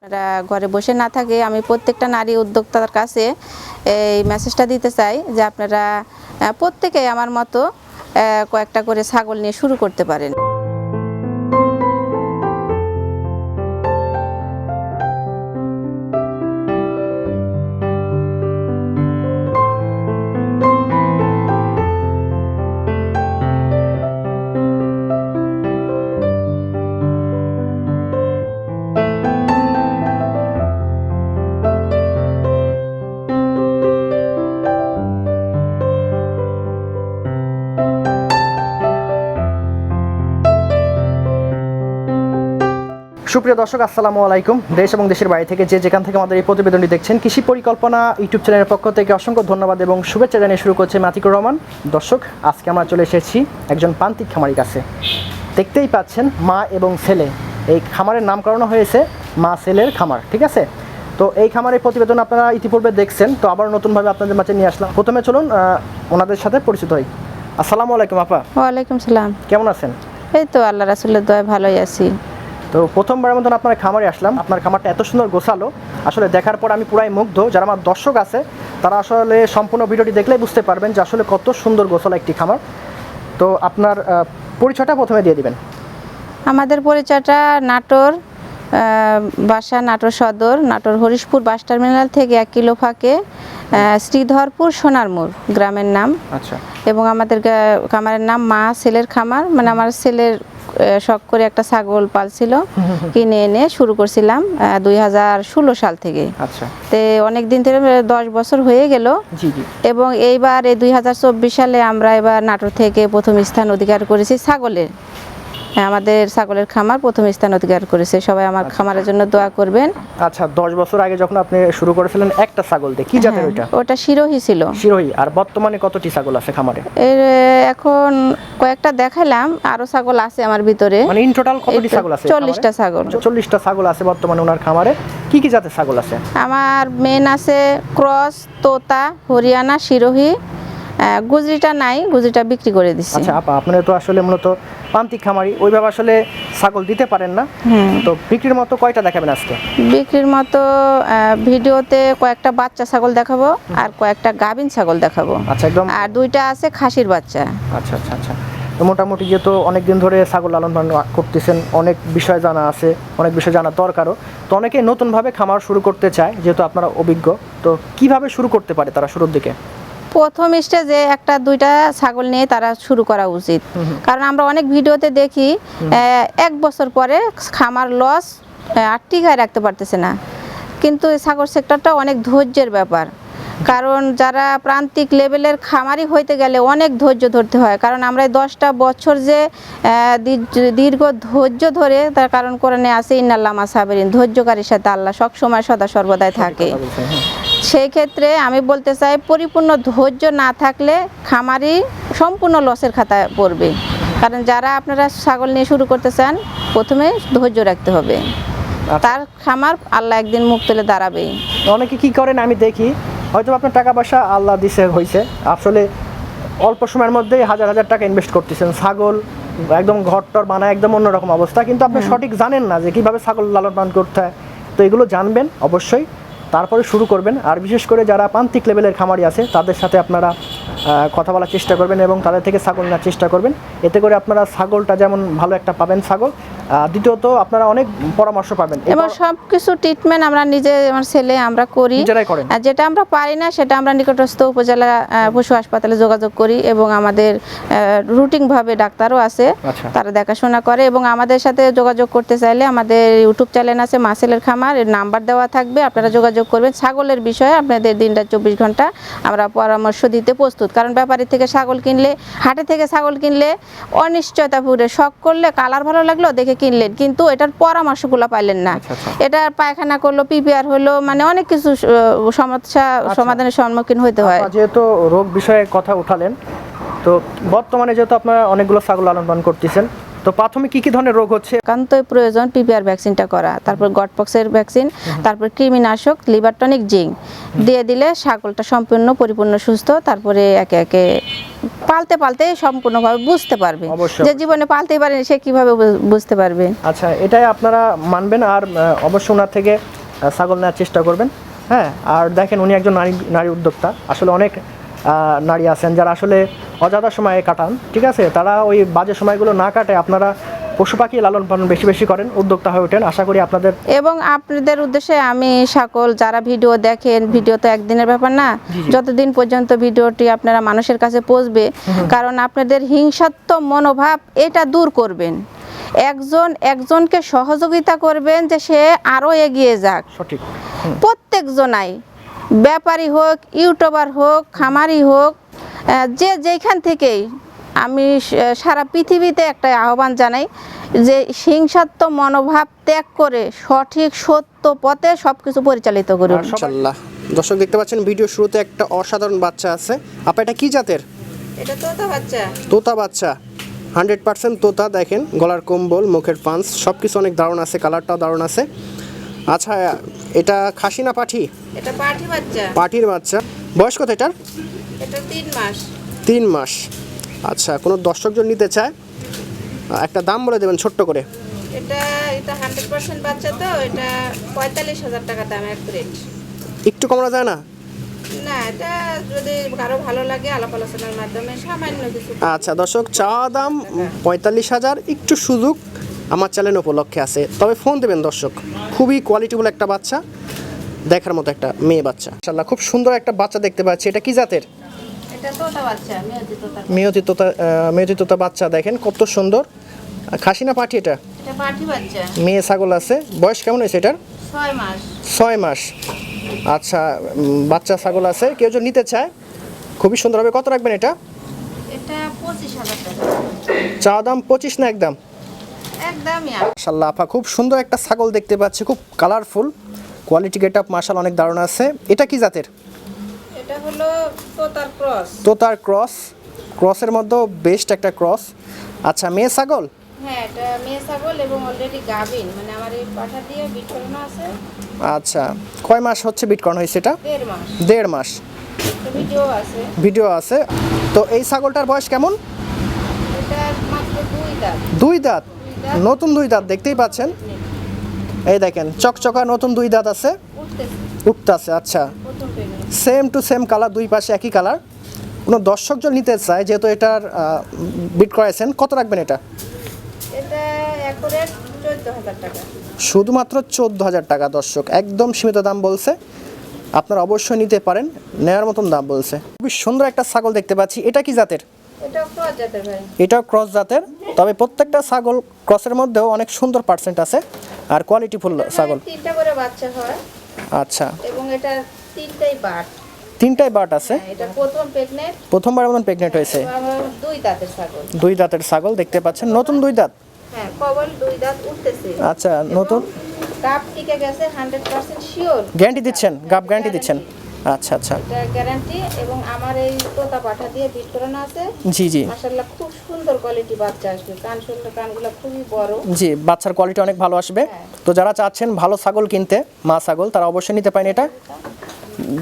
আপনারা ঘরে বসে না থাকে আমি প্রত্যেকটা নারী উদ্যোক্তার কাছে এই মেসেজটা দিতে চাই যে আপনারা প্রত্যেকেই আমার মতো কয়েকটা করে ছাগল নিয়ে শুরু করতে পারেন। সুপ্রিয় দর্শক, আসসালামু আলাইকুম। দেশ এবং দেশের বাইরে থেকে যে যেখান থেকে আমাদের এই প্রতিবেদনটি দেখছেন, কৃষি পরিকল্পনা ইউটিউব চ্যানেলের পক্ষ থেকে অসংখ্য ধন্যবাদ এবং শুভেচ্ছা জানিয়ে শুরু করছে মাতিকুর রহমান। দর্শক, আজকে আমরা চলে এসেছি একজন প্রান্তিক খামারির কাছে। দেখতেই পাচ্ছেন মা এবং ছেলে, এই খামারের নামকরণ হয়েছে মা ছেলের খামার, ঠিক আছে? তো এই খামারের প্রতিবেদন আপনারা ইতিপূর্বে দেখছেন, তো আবার নতুনভাবে আপনাদের মাঝে নিয়ে আসলাম। প্রথমে চলুন ওনাদের সাথে পরিচিত হই। আসসালামু আলাইকুম আপা। ওয়ালাইকুম সালাম। কেমন আছেন? এই তো আল্লাহ রাসূলের দয়ায় ভালোই আছি। তো প্রথমবারের মতন আপনার খামারে আসলাম। আপনার খামারটা এত সুন্দর গোছালো, আসলে দেখার পর আমি পুরাই মুগ্ধ। যারা আমার দর্শক আছে তারা আসলে সম্পূর্ণ ভিডিওটি দেখলেই বুঝতে পারবেন যে আসলে কত সুন্দর গোছালো একটি খামার। তো আপনার পরিচয়টা প্রথমে দিয়ে দিবেন। আমাদের পরিচয়টা নাটোর বাসা, নাটোর সদর, নাটোর হরিশপুর বাস টার্মিনাল থেকে 1 কিলো ফাঁকে শ্রীধরপুর সোনারমোড় গ্রামের নাম। আচ্ছা। এবং আমাদের খামারের নাম মা ছেলের খামার, মানে আমার ছেলের শখ করে একটা ছাগল পালছিল, কিনে এনে শুরু করছিলাম 2016 সাল থেকে। আচ্ছা। তে অনেক দিন থেকে 10 বছর হয়ে গেল। জি জি। এবং এইবার 2024 সালে আমরা এবার নাটোর থেকে প্রথম স্থান অধিকার করেছি ছাগলের। আমাদের ছাগলের খামার প্রথম স্থান অধিকার করেছে। সবাই আমার খামারের জন্য দোয়া করবেন। আচ্ছা, 10 বছর আগে যখন আপনি শুরু করেছিলেন একটা ছাগল দিয়ে, কি জাতের ওইটা? ওটা শিরোহী ছিল। শিরোহী। আর বর্তমানে কতটি ছাগল আছে খামারে? এর এখন কয়েকটা দেখালাম, আরো ছাগল আছে আমার ভিতরে। মানে ইন টোটাল কতটি ছাগল আছে? 40টা ছাগল। 40টা ছাগল আছে বর্তমানে ওনার খামারে। কি কি জাতের ছাগল আছে? আমার মেন আছে ক্রস, তোতা, হরিয়ানা, শিরোহী। গুজরিটা নাই, গুজরিটা বিক্রি করে দিচ্ছি। আচ্ছা আপা, আপনারা তো আসলে মূলত প্রান্তিক খামারি, ওইভাবে আসলে ছাগল দিতে পারেন না। তো বিক্রির মতো কয়টা দেখাবেন আজকে? বিক্রির মতো ভিডিওতে কয়েকটা বাচ্চা ছাগল দেখাবো আর কয়েকটা গাভিন ছাগল দেখাবো। আচ্ছা, একদম। আর 2টা আছে খাসির বাচ্চা। আচ্ছা আচ্ছা আচ্ছা। তো মোটামুটি যেহেতু অনেকদিন ধরে ছাগল লালন পালন করতেছেন, অনেক বিষয় জানা আছে, অনেক বিষয় জানা দরকারও। তো অনেকেই নতুনভাবে খামার শুরু করতে চায়, যেহেতু আপনারা অভিজ্ঞ, তো কিভাবে শুরু করতে পারে তারা শুরুর দিকে? প্রথম স্টেজে 1-2টা ছাগল নিয়ে তারা শুরু করা উচিত। কারণ আমরা অনেক ভিডিওতে দেখি 1 বছর পরে খামার লস, আর টিকায় রাখতে পারতেছে না। কিন্তু এই ছাগল সেক্টরটা অনেক ধৈর্যের ব্যাপার। কারণ যারা প্রান্তিক লেভেলের খামারি হইতে গেলে অনেক ধৈর্য ধরতে হয়। কারণ আমরা 10টা বছর যে দীর্ঘ ধৈর্য ধরে, তার কারণ কোরআনে আছে ইন্নাল্লাহ মা সাবিরিন, ধৈর্যকারীর সাথে আল্লাহ সব সময় সদা সর্বদাই থাকে। সেই ক্ষেত্রে আমি বলতে চাই, পরিপূর্ণ ধৈর্য না থাকলে খামারি সম্পূর্ণ লসের খাতায় পড়বে। কারণ যারা আপনারা ছাগল নিয়ে শুরু করতে চান, প্রথমে ধৈর্য রাখতে হবে। তার খামার আল্লাহ একদিন মুখ তুলে দাঁড়াবেই। অনেকে কি করেন আমি দেখি, হয়তো আপনার টাকা পয়সা আল্লাহ দিছে হয়েছে, আসলে অল্প সময়ের মধ্যেই হাজার হাজার টাকা ইনভেস্ট করতেছেন, ছাগল একদম ঘরটর বানায় একদম অন্যরকম অবস্থা, কিন্তু আপনি সঠিক জানেন না যে কীভাবে ছাগল লালন পালন করতে হয়। তো এগুলো জানবেন অবশ্যই, তারপরে শুরু করবেন। আর বিশেষ করে যারা প্রান্তিক লেভেলের খামারি আছে তাদের সাথে আপনারা কথা বলার চেষ্টা করবেন এবং তাদের থেকে ছাগল নেওয়ার চেষ্টা করবেন। এতে করে আপনারা ছাগলটা যেমন ভালো একটা পাবেন ছাগল, দ্বিতীয়ত আপনারা অনেক পরামর্শ পাবেন। এবার সব কিছু ট্রিটমেন্ট আমরা নিজে, আমার ছেলে আমরা করি, নিজেরাই করেন। আর যেটা আমরা পারি না সেটা আমরা নিকটস্থ উপজেলা পশু হাসপাতালে যোগাযোগ করি এবং আমাদের রুটিনভাবে ডাক্তারও আছে, তারা দেখাশোনা করে। এবং আমাদের সাথে যোগাযোগ করতে চাইলে আমাদের ইউটিউব চ্যানেল আছে মা ছেলের খামার, এর নাম্বার দেওয়া থাকবে, আপনারা যোগাযোগ করবেন। ছাগলের বিষয়ে আপনাদের দিনটা 24 ঘন্টা আমরা পরামর্শ দিতে প্রস্তুত। কারণ ব্যাপারী থেকে ছাগল কিনলে, হাটে থেকে ছাগল কিনলে অনিশ্চয়তা পুরে শখ করলে, কালার ভালো লাগলো দেখে কিনলেন, কিন্তু এটার পরামর্শগুলো পাইলেন না। এটা পায়খানা করলো, পিপিআর হলো, মানে অনেক কিছু সমস্যা সমাধানের সম্মুখীন হতে হয়। যেহেতু রোগ বিষয়ে কথা উঠালেন, তো বর্তমানে যেহেতু আপনারা অনেকগুলো ছাগল লালন পালন করতেছেন, তো প্রাথমিক কি কি ধরনের রোগ হচ্ছে? একান্তই প্রয়োজন পিপিআর ভ্যাকসিনটা করা, তারপর গটপক্সের ভ্যাকসিন, তারপর কৃমিনাশক, লিভার টনিক, জিঙ্ক দিয়ে দিলে ছাগলটা সম্পূর্ণ পরিপূর্ণ সুস্থ। তারপরে একে একে পালতে পালতে সম্পূর্ণভাবে বুঝতে পারবে, যে জীবনে পালতেই পারেনি সে কিভাবে বুঝতে পারবে। আচ্ছা, এটাই আপনারা মানবেন। আর অবশ্যই ওনার থেকে ছাগল নেওয়ার চেষ্টা করবেন। হ্যাঁ, আর দেখেন উনি একজন নারী উদ্যোক্তা। আসলে অনেক নারী আছেন যারা আসলে অযথা সময়ে কাটান, ঠিক আছে, তারা ওই বাজে সময়গুলো না কাটে আপনারা পশু পাখি লালন পালন বেশি বেশি করেন, উদ্যোক্তা হয়ে ওঠেন। আশা করি আপনাদের এবং আপনাদের উদ্দেশ্যে আমি সকল যারা ভিডিও দেখেন, ভিডিও তো একদিনের ব্যাপার না, যতদিন পর্যন্ত ভিডিওটি আপনারা মানুষের কাছে পৌঁছবে, কারণ আপনাদের হিংসাত্মক মনোভাব এটা দূর করবেন, একজন একজনকে সহযোগিতা করবেন যে সে আরও এগিয়ে যাক। সঠিক। প্রত্যেকজনাই, ব্যাপারী হোক, ইউটিউবার হোক, খামারি হোক, যে যেখান থেকেই, আমি সারা পৃথিবীতে একটা আহ্বান জানাই যে হিংসাত্মক মনোভাব ত্যাগ করে সঠিক সত্য পথে সব কিছু পরিচালিত করুন। ইনশাআল্লাহ। দর্শক দেখতে পাচ্ছেন ভিডিও শুরুতে একটা অসাধারণ বাচ্চা আছে। আপা এটা কি জাতের? এটা তোতা বাচ্চা। তোতা বাচ্চা, 100% তোতা। দেখেন গলার কম্বল, মুখের পাঞ্চ সব কিছু অনেক দারুণ আছে, কালারটাও দারুণ আছে। আচ্ছা, এটা খাসি না পাঠি? এটা পাঠি বাচ্চা। পাঠির বাচ্চা। বয়স কত এটার? এটা 3 মাস। 3 মাস। আচ্ছা, কোনো দর্শকজন নিতে চায়, একটা দাম বলে দেবেন ছোট্ট করে। এটা 100% বাচ্চা, তো এটা 45,000 টাকা দাম এক রেট। একটু কমানো যায় না? না, এটা যদি কারো ভালো লাগে আলাপ আলোচনার মাধ্যমে সামান্য কিছু। আচ্ছা দর্শক, চাওয়া দাম 45,000, একটু সুযোগ আমার চ্যানেল উপলক্ষে আছে, তবে ফোন দেবেন দর্শক। খুবই কোয়ালিটিফুল একটা বাচ্চা, দেখার মতো একটা মেয়ে বাচ্চা। মাশাআল্লাহ, খুব সুন্দর একটা বাচ্চা দেখতে পাচ্ছি। এটা কি জাতের? এটা তোতা বাচ্চা, মেয়াদি তোতা। মেয়তি তোতা বাচ্চা। দেখেন কত সুন্দর। খাসি না পাঠি এটা? এটা পাঠি বাচ্চা। মেয়ে ছাগল আছে। বয়স কেমন হয়েছে এটার? 6 মাস। 6 মাস। আচ্ছা, বাচ্চা ছাগল আছে, কেউ যদি নিতে চায় খুবই সুন্দর হবে। কত রাখবেন এটা? এটা 25,000 টাকা। চাওয়া দাম 25 না একদম? একদমই। মাশাআল্লাহ আপা, খুব সুন্দর একটা ছাগল দেখতে পাচ্ছি, খুব কালারফুল, কোয়ালিটি গেট আপ মাশাআল্লাহ অনেক দারুণ আছে। এটা কি জাতের? এটা হলো তোতার ক্রস। তোতার ক্রস। ক্রসের মধ্যে বেস্ট একটা ক্রস। আচ্ছা, মেয়ে ছাগল? হ্যাঁ, এটা মেয়ে ছাগল এবং অলরেডি গাভিন, মানে আমার এই পাঠা দিয়ে বিট করানো আছে। আচ্ছা, কয় মাস হচ্ছে বিট করানো হয়েছে এটা? 1.5 মাস। 1.5 মাস। তো ভিডিও আছে। ভিডিও আছে। তো এই ছাগলটার বয়স কেমন? এটা মাত্র 2 দাঁত। 2 দাঁত। নতুন 2 দাঁত দেখতেই পাচ্ছেন। এই দেখেন চকচকা নতুন 2 দাঁত আছে, উঠতেছে। উঠতেছে। আচ্ছা, প্রথম pregnant. Same to same colour, দুই পাশে একই কালার। কোনো দর্শকজন নিতে চায়, যেহেতু এটার বিট করাইছেন, কত রাখবেন এটা? এটা একরে 14,000 টাকা। শুধুমাত্র 14,000 টাকা। দর্শক একদম সীমিত দাম বলছে, আপনারা অবশ্যই নিতে পারেন, নেওয়ার মতন দাম বলছে। খুবই সুন্দর একটা ছাগল দেখতে পাচ্ছি। এটা কি জাতের? এটা ক্রস জাতের ভাই। এটাও ক্রস জাতের, তবে প্রত্যেকটা ছাগল ক্রসের মধ্যেও অনেক সুন্দর পার্সেন্ট আছে আর কোয়ালিটিফুল ছাগল। 3টা করে বাচ্চা হয়। আচ্ছা, এবং এটা 3টাই বাট। 3টাই বাট আছে। এটা প্রথম প্রেগনেন্ট। প্রথমবার মতন প্রেগনেন্ট হয়েছে। 2 দাঁতের ছাগল। 2 দাঁতের ছাগল দেখতে পাচ্ছেন, নতুন 2 দাঁত। হ্যাঁ, কবল 2 দাঁত উঠতেছে। আচ্ছা, নতুন। গাব টিকে গেছে 100% শিওর। গ্যারান্টি দিচ্ছেন? গাব গ্যারান্টি দিচ্ছেন? আচ্ছা আচ্ছা, এটা গ্যারান্টি। এবং আমার এই তোতা পাঠা দিয়ে বিট করানো আছে। জি জি মাশাআল্লাহ, খুব সুন্দর কোয়ালিটি বাচ্চা আসবে। কান সুন্দর, কানগুলো খুবই বড়। জি, বাচ্চার কোয়ালিটি অনেক ভালো আসবে। হ্যাঁ। তো যারা চাচ্ছেন ভালো ছাগল কিনতে, মা ছাগল, তারা অবশ্যই নিতে পারেন এটা।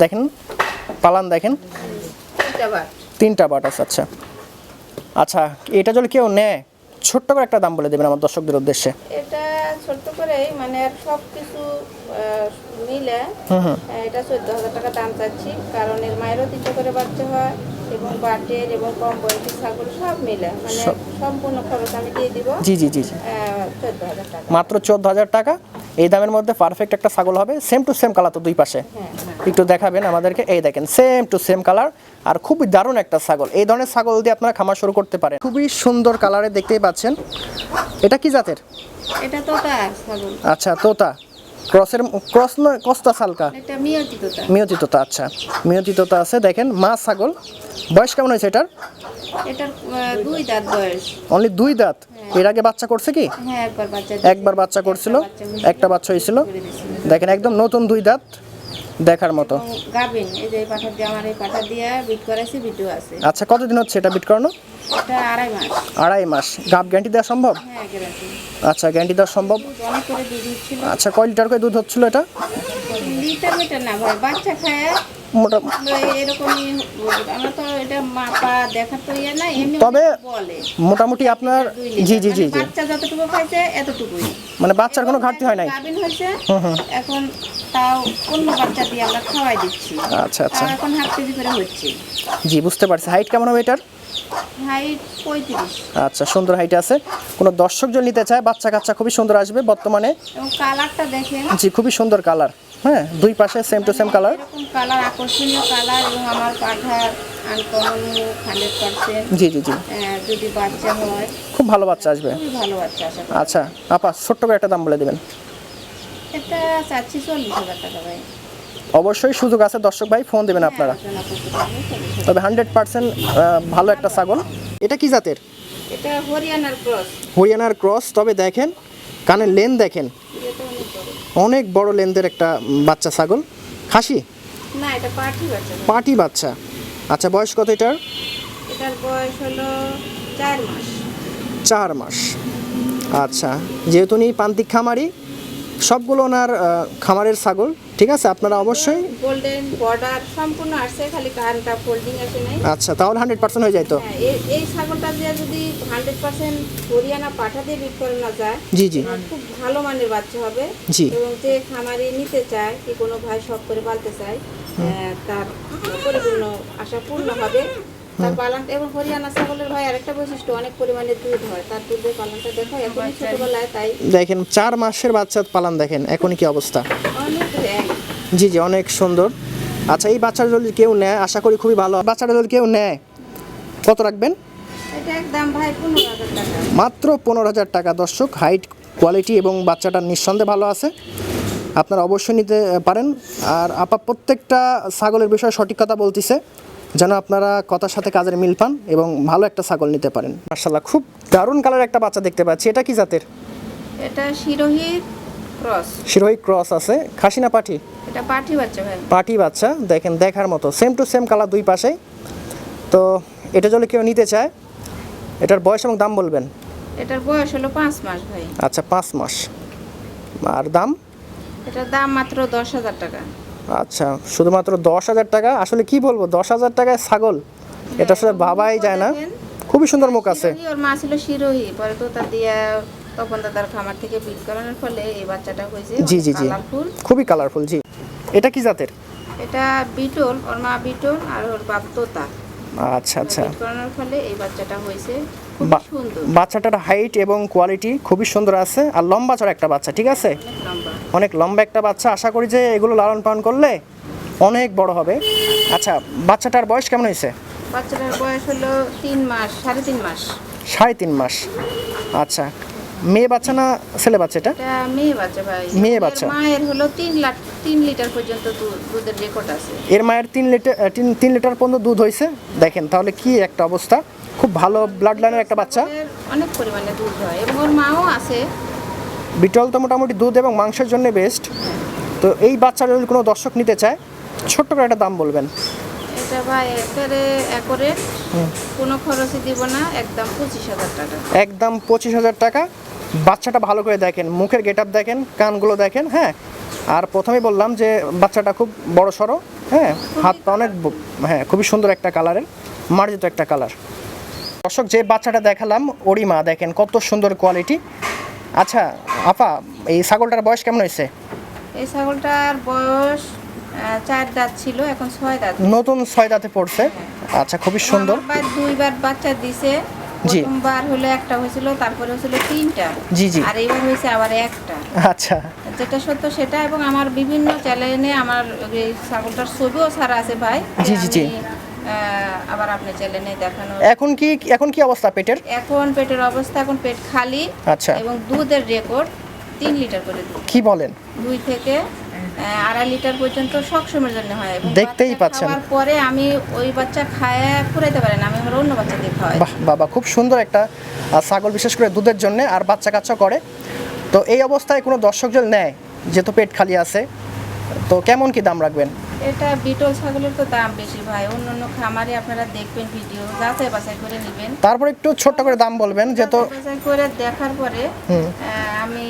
দেখেন পালান, দেখেন 3টা বাট। 3টা বাট আছে। আচ্ছা আচ্ছা, এটা যদি কেউ নেয়, ছোট্ট করে একটা দাম বলে দেবেন আমার দর্শকদের উদ্দেশ্যে। এটা ছোট্ট করেই, মানে আর সব কিছু মিলে এটা 14,000 টাকা দাম চাচ্ছি। কারণ এর মায়েরও 3টা করে বাচ্চা হয় এবং বাটের এবং কম বয়সী ছাগল সব মিলে, মানে সম্পূর্ণ খরচ আমি দিয়ে দিব। জি জি জি জি, 14,000 টাকা। মাত্র 14,000 টাকা। এই দামের মধ্যে পারফেক্ট একটা ছাগল হবে, সেম টু সেম কালার তো দুই পাশে। একটু দেখাবেন আমাদেরকে। এই দেখেন সেম টু সেম কালার, আর খুবই দারুণ একটা ছাগল। এই ধরনের ছাগল দিয়ে আপনারা খামার শুরু করতে পারেন। খুবই সুন্দর কালারে দেখতেই পাচ্ছেন। এটা কি জাতের? এটা তোতা ছাগল। আচ্ছা, তোতা ক্রস না কস্তা সালকা? এটা মিয়াতি তোতা। মিয়তি তোতা। আচ্ছা, মিয়তি তোতা আছে। দেখেন মা ছাগল। বয়স কেমন হয়েছে এটার? এটার 2 দাঁত বয়স। অনলি 2 দাঁত। এর আগে বাচ্চা করছে কি? হ্যাঁ, একবার বাচ্চা করছিল, একটা বাচ্চা হয়েছিল। দেখেন একদম নতুন 2 দাঁত, দেখার মতো। গাবিন। এই যে পাঠা দিয়ে, আমার এই পাঠা দিয়ে বিট করাইছি, ভিডিও আছে। আচ্ছা, কতদিন হচ্ছে এটা বিট করানো? এটা 2.5 মাস। 2.5 মাস। গাব গ্যারান্টি দেওয়া সম্ভব? হ্যাঁ, গ্যারান্টি। আচ্ছা, গ্যারান্টি দেওয়া সম্ভব। অনেক করে দুধ হচ্ছিল। আচ্ছা, কয় লিটার করে দুধ হচ্ছিল এটা? লিটার মিটার না ভাই, বাচ্চা খায় মোটা এরকমই। আমরা তো এটা মাপা দেখার তো ইয়ে না, এমনি তবে বলে মোটামুটি আপনার। জি জি জি জি, বাচ্চা যতটুকু খাইছে এতটুকুই, মানে বাচ্চার কোনো ঘাটতি হয় নাই। গাবিন হয়েছে এখন তাও অন্য বাচ্চা দিয়ে আমরা খাওয়াই দিচ্ছি। আচ্ছা আচ্ছা, তাও এখন হাফ কেজি করে হচ্ছে। জি বুঝতে পারছি। হাইট কেমন হবে এটার? হাইট 35। আচ্ছা, সুন্দর হাইট আছে। কোনো দর্শক যদি নিতে চায়, বাচ্চা কাচ্চা খুবই সুন্দর আসবে বর্তমানে। এবং কালারটা দেখেন, জি খুবই সুন্দর কালার, হ্যাঁ দুই পাশে সেম টু সেম কালার। এরকম কালার, আকর্ষণীয় কালার। এবং আমার পাঠার আনকমন মুখ 100%। জি জি জি, যদি বাচ্চা হয় খুব ভালো বাচ্চা আসবে। খুবই ভালো বাচ্চা আশা করি। আচ্ছা আপা, ছোট্ট করে একটা দাম বলে দেবেন। এটা চাচ্ছি 40,000 টাকা ভাই। অবশ্যই সুযোগ আছে দর্শক ভাই, ফোন দেবেন আপনারা। আলোচনা করতে পারবো 40,000। তবে 100% ভালো একটা ছাগল। এটা কি জাতের? এটা হরিয়ানার ক্রস। হরিয়ানার ক্রস। তবে দেখেন কানের লেন দেখেন, এটা অনেক বড়। অনেক বড় লেন্থের একটা বাচ্চা ছাগল। খাসি? না, এটা পাঠি বাচ্চা। পাটি বাচ্চা। আচ্ছা, বয়স কত এটার? এটার বয়স হলো 4 মাস। 4 মাস। আচ্ছা, যেহেতু উনি প্রান্তিক খামারি, সবগুলো ওনার খামারের ছাগল, ঠিক আছে। আপনারা অবশ্যই গোল্ডেন বর্ডার সম্পূর্ণ আসছে, খালি কানটা ফোল্ডিং আসে নাই। আচ্ছা, তাহলে 100% হয়ে যায় তো। হ্যাঁ, এই ছাগলটা দিয়ে যদি 100% হরিয়ানা পাঠা দিয়ে বিট করানো যায়, জি জি খুব ভালো মানের বাচ্চা হবে। জি। এবং যে খামারে নিতে চায়, কি কোনো ভাই শখ করে পালতে চায়, তার পরিপূর্ণ আশা পূর্ণ হবে। তার পালন। এবং হরিয়ানা ছাগলের ভাই আরেকটা বৈশিষ্ট্য, অনেক পরিমাণে দুধ হয়। তার দুধের পালনটা দেখো এখনই ছোটবেলায়, তাই দেখেন 4 মাসের বাচ্চা পালান, দেখেন এখনই কি অবস্থা। অনেক র্যাঙ্ক। জি জি, অনেক সুন্দর। আচ্ছা, এই বাচ্চাটা যদি কেউ নেয়, আশা করি খুবই ভালো। বাচ্চাটা যদি কেউ নেয়, কত রাখবেন? এটা একদম ভাই 15,000 টাকা। মাত্র 15,000 টাকা। দর্শক, হাইট, কোয়ালিটি এবং বাচ্চাটা নিঃসন্দেহে ভালো আছে, আপনারা অবশ্যই নিতে পারেন। আর আপা প্রত্যেকটা ছাগলের বিষয়ে সঠিক কথা বলতেছে, যেন আপনারা কথার সাথে কাজের মিল পান এবং ভালো একটা ছাগল নিতে পারেন। মাশাআল্লাহ, খুব দারুণ কালার একটা বাচ্চা দেখতে পাচ্ছি। এটা কি জাতের? এটা শিরোহী ক্রস। শিরোহী ক্রস আছে। খাসি না পাঠি? এটা পাঠি বাচ্চা ভাই। পাটি বাচ্চা, দেখেন দেখার মতো, সেম টু সেম কালার দুই পাশেই। তো এটা যদি কেউ নিতে চায়, এটার বয়স এবং দাম বলবেন। এটার বয়স হলো 5 মাস ভাই। আচ্ছা, 5 মাস। আর দাম? এটার দাম মাত্র 10,000 টাকা। আচ্ছা, শুধুমাত্র 10,000 টাকা। আসলে কি বলবো, 10,000 টাকায় ছাগল, এটা আসলে ভাবাই যায় না। খুবই সুন্দর মুখ আছে। শিরোহী, ওর মা ছিল শিরোহী, পরে তো তার দিয়া তখন দাদার খামার থেকে বিট করানোর ফলে এই বাচ্চাটা হয়েছে। জি জি জি, কালারফুল। খুবই কালারফুল। জি, এটা কি জাতের? এটা বিটল, ওর মা বিটল আর ওর বাপ তোতা। আচ্ছা আচ্ছা, বিট করানোর ফলে এই বাচ্চাটা হয়েছে। খুব বা- সুন্দর, বাচ্চাটার হাইট এবং কোয়ালিটি খুবই সুন্দর আছে। আর লম্বা চড়া একটা বাচ্চা, ঠিক আছে, অনেক লম্বা। অনেক লম্বা একটা বাচ্চা। আশা করি যে এগুলো লালন পালন করলে অনেক বড় হবে। আচ্ছা, বাচ্চাটার বয়স কেমন হয়েছে? বাচ্চাটার বয়স হলো 3 মাস, 3.5 মাস। 3.5 মাস। আচ্ছা, মেয়ে বাচ্চা না ছেলে বাচ্চা এটা? এটা মেয়ে বাচ্চা ভাই। মেয়ে এর বাচ্চা। মায়ের হলো 3 লিটার পর্যন্ত দুধের রেকর্ড আছে। এর মায়ের 3 লিটার পর্যন্ত দুধ হয়েছে। দেখেন তাহলে কি একটা অবস্থা, খুব ভালো ব্লাড লাইনের একটা বাচ্চা। এর অনেক পরিমাণে দুধ হয় এবং ওর মাও আছে। বিটল তো মোটামুটি দুধ এবং মাংসের জন্য বেস্ট। তো এই বাচ্চার যদি কোনো দর্শক নিতে চায়, ছোট্ট করে একটা দাম বলবেন। এটা ভাই একরে কোনো খরচই দিব না, একদম 25,000 টাকা। একদম 25,000 টাকা। বাচ্চাটা ভালো করে দেখেন, মুখের গেটআপ দেখেন, কানগুলো দেখেন, হ্যাঁ। আর প্রথমেই বললাম যে বাচ্চাটা খুব বড় সড়ো, হ্যাঁ, হাতটা অনেক হ্যাঁ, খুবই সুন্দর একটা কালারের, মার্জিত একটা কালার। দর্শক, যে বাচ্চাটা দেখালাম, ওরই মা, দেখেন কত সুন্দর কোয়ালিটি। আচ্ছা আপা, এই ছাগলটার বয়স কেমন হয়েছে? এই ছাগলটার বয়স 4 দাঁত ছিল, এখন 6 দাঁত। নতুন 6 দাঁতে পড়ছে। আচ্ছা, খুবই সুন্দর। আমার ভাই 2বার বাচ্চা দিছে। জি। প্রথমবার হলো একটা হয়েছিল, তারপরে হয়েছিল 3টা। জি জি। আর এইবার হয়েছে আবার একটা। আচ্ছা যেটা সত্য সেটা। এবং আমার বিভিন্ন চ্যানেলে আমার এই ছাগলটার ছবিও ছাড়া আছে ভাই। জি, জি, জি। আমি, আবার আপনার চ্যানেলে দেখানো। এখন কি অবস্থা পেটের? এখন পেটের অবস্থা, এখন পেট খালি। আচ্ছা। এবং দুধের রেকর্ড 3 লিটার করে দুধ। কি বলেন? 2 থেকে 2.5 লিটার পর্যন্ত সবসময়ের জন্য হয়। এবং দেখতেই বাচ্চা পাচ্ছেন। খাওয়ার পরে আমি ওই বাচ্চা খায় ফুরাইতে পারে না, আমি আমার অন্য বাচ্চা দিয়ে খাওয়াই। বাহ বাবা, খুব সুন্দর একটা ছাগল, বিশেষ করে দুধের জন্য, আর বাচ্চা কাচ্চা করে। তো এই অবস্থায় কোনো দর্শক যদি নেয়, যেহেতু পেট খালি আছে, তো কেমন কি দাম রাখবেন? এটা বিটল ছাগলের তো দাম বেশি ভাই। অন্য খামারে আপনারা দেখবেন, ভিডিও যাচাই বাছাই করে নেবেন। তারপর একটু ছোট্ট করে দাম বলবেন, যেহেতু যাচাই বাছাই করে দেখার পরে আমি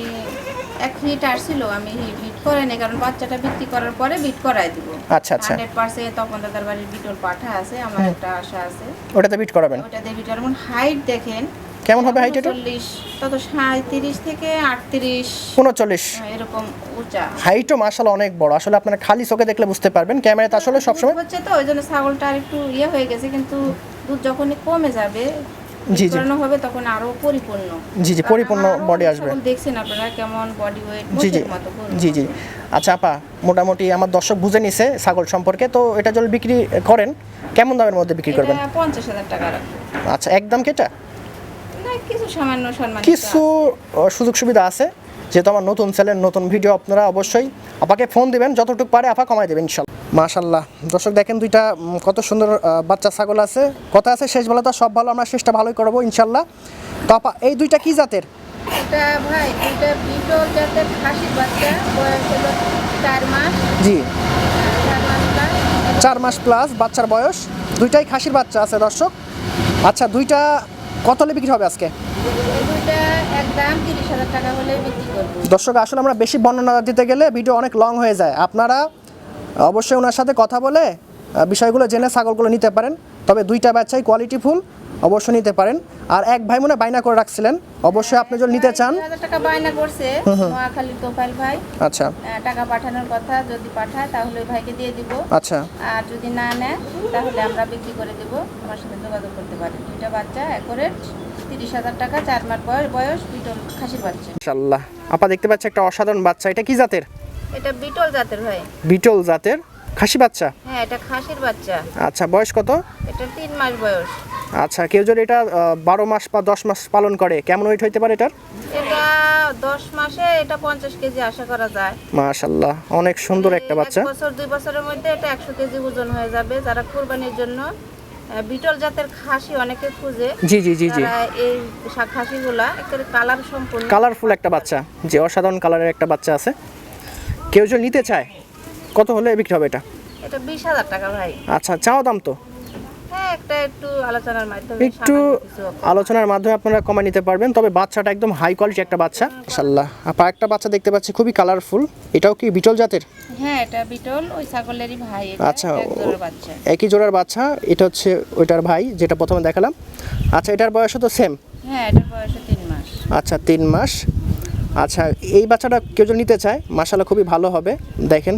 1 হিট আসছিল, আমি বিট করাই নি, কারণ বাচ্চাটা বিক্রি করার পরে বিট করাই দিব। আচ্ছা আচ্ছা, 100% তখন দাদার বাড়ির বিটল পাঠা আছে, আমার একটা আশা আছে। ওটাতে বিট করাবেন। ওটা দিয়ে বিট। এবং হাইট দেখেন, কেমন হবে হাইট এটা? 39, তত 37 থেকে 38 39। এরকম উঁচা। হাইটও মাশাআল্লাহ অনেক বড়, আসলে আপনারা খালি চোখে দেখলে বুঝতে পারবেন, ক্যামেরাতে আসলে সবসময় হচ্ছে তো ওই জন্য ছাগলটা আর একটু ইয়ে হয়ে গেছে, কিন্তু দুধ যখনই কমে যাবে জি, জি। করানো হবে তখন আরো পরিপূর্ণ। জি, জি, কারণ পরিপূর্ণ আমার আরো বডি অনেক আসবে। ছাগল দেখছেন আপনারা কেমন বডি ওয়েট, জি, জি, মোষের মতো গরুর জি, জি। মতো। আচ্ছা আপা, মোটামুটি আমার দর্শক বুঝে নিছে ছাগল সম্পর্কে, তো এটা যদি বিক্রি করেন কেমন দামের মধ্যে বিক্রি করবেন? এটা 50,000 টাকা রাখবো। আচ্ছা, একদম কেটা না, কিছু সামান্য সম্মান কিছু সুযোগ সুবিধা আছে, যেহেতু আমার নতুন চ্যানেল, নতুন ভিডিও, আপনারা অবশ্যই আপাকে ফোন দিবেন, যতটুকু পারে আপা কমাই দেবেন ইনশাল্লাহ। মাশাল্লাহ, দর্শক দেখেন দুইটা কত সুন্দর বাচ্চা ছাগল আছে। কথা আছে শেষ বেলা তো সব ভালো, আমরা শেষটা ভালোই করবো ইনশাল্লাহ। তো আপা এই দুইটা কি জাতের? এটা ভাই দুইটা বিটল জাতের খাসির বাচ্চা, বয়স হলো 4 মাস। জি, 4 মাস প্লাস। 4 মাস প্লাস বাচ্চার বয়স, দুইটাই খাসির বাচ্চা আছে দর্শক। আচ্ছা, দুইটা কত হলে বিক্রি হবে আজকে? এই দুইটা একদম 30,000 টাকা হলে বিক্রি করবো। দর্শক আসলে আমরা বেশি বর্ণনা দিতে গেলে ভিডিও অনেক লং হয়ে যায়, আপনারা অবশ্যই ওনার সাথে কথা বলে বিষয়গুলো জেনে ছাগলগুলো নিতে পারেন। তবে দুইটা বাচ্চাই কোয়ালিটি ফুল, অবশ্যই নিতে পারেন। আর এক ভাই মনে বাইনা করে রাখছিলেন, অবশ্যই আপনি যদি নিতে চান। 2,000 টাকা বায়না করছে নোয়াখালীর তোফাইল ভাই। আচ্ছা টাকা পাঠানোর কথা, যদি পাঠায় তাহলে ওই ভাইকে দিয়ে দিব। আচ্ছা, আর যদি না নেয় তাহলে আমরা বিক্রি করে দেব, আমার সাথে যোগাযোগ করতে পারেন। দুইটা বাচ্চা অ্যাকোরেট 30,000 টাকা, 4 মাস বয়স, বিটল খাসির বাচ্চা। ইনশাআল্লাহ। আপা দেখতে পাচ্ছি একটা অসাধারণ বাচ্চা, এটা কি জাতের? এটা বিটল জাতের ভাই। বিটল জাতের খাসি বাচ্চা। হ্যাঁ, এটা খাসির বাচ্চা। আচ্ছা, বয়স কত? এটা 3 মাস বয়স। আচ্ছা, কেউ যদি এটা 12 মাস বা 10 মাস পালন করে কেমন ওয়েট হইতে পারে এটার? এটা 10 মাসে এটা 50 কেজি আশা করা যায়। মাশাআল্লাহ, অনেক সুন্দর একটা বাচ্চা। 1 বছর 2 বছরের মধ্যে এটা 100 কেজি ওজন হয়ে যাবে। যারা কুরবানির জন্য বিটল জাতের খাসি অনেকে খুঁজে, জি জি জি জি, তারা এই খাসিগুলা একেবারে কালার সম্পূর্ণ, কালারফুল একটা বাচ্চা, যে অসাধারণ কালারের একটা বাচ্চা আছে। কেউ যদি নিতে চায় কত হলে বিক্রি হবে এটা? এটা 20,000 টাকা ভাই। আচ্ছা, চাওয়া দাম তো হ্যাঁ, একটা একটু আলোচনার মাধ্যমে একটু সামান্য কিছু আলোচনার মাধ্যমে আপনারা কমায় নিতে পারবেন। তবে বাচ্চাটা একদম হাই কোয়ালিটি একটা বাচ্চা মাশাআল্লাহ। আপা একটা বাচ্চা দেখতে পাচ্ছি খুবই কালারফুল, এটাও কি বিটল জাতের? হ্যাঁ, এটা বিটল ওই ছাগলেরই ভাই। এটা আচ্ছা, এক জোড়ার বাচ্চা। একই জোড়ার বাচ্চা, এটা হচ্ছে ওইটার ভাই যেটা প্রথমে দেখালাম। আচ্ছা, এটার বয়সও তো সেম? হ্যাঁ, এটার বয়স 3 মাস। আচ্ছা, 3 মাস। আচ্ছা, এই বাচ্চাটা কেউ যদি নিতে চায় মাশাআল্লাহ খুবই ভালো হবে। দেখেন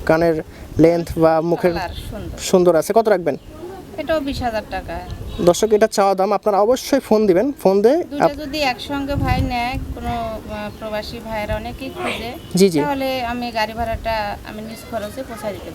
কানের লেন্থ বা মুখের কালার সুন্দর। সুন্দর আছে। কত রাখবেন? এটাও 20,000 টাকা। দর্শক এটা চাওয়া দাম, আপনারা অবশ্যই ফোন দিবেন, ফোন দিয়ে দুটো যদি একসঙ্গে ভাই নেয়, কোনো প্রবাসী ভাইয়েরা অনেকেই খুঁজে, জি জি, তাহলে আমি গাড়ি ভাড়াটা আমি নিজ খরচে পৌঁছে দিতে পারবো।